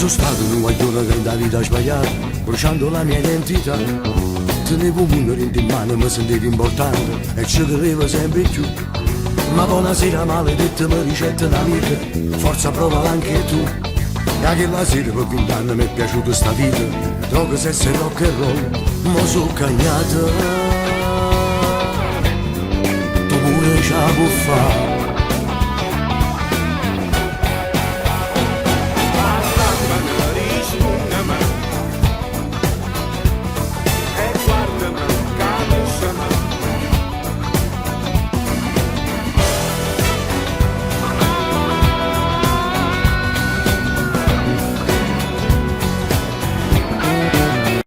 sono stato in un guaglione che da vita sbagliata, bruciando la mia identità. Tenevo un numero in mano e mi sentivo importante e ci credevo sempre più. Ma poi una sera maledetta mi ricetta un'amica, forza prova anche tu. E anche la sera per 20 anni mi è piaciuta sta vita, droga, sesso e rock and roll, mo so cagnato. Tu pure ce la puoi fare.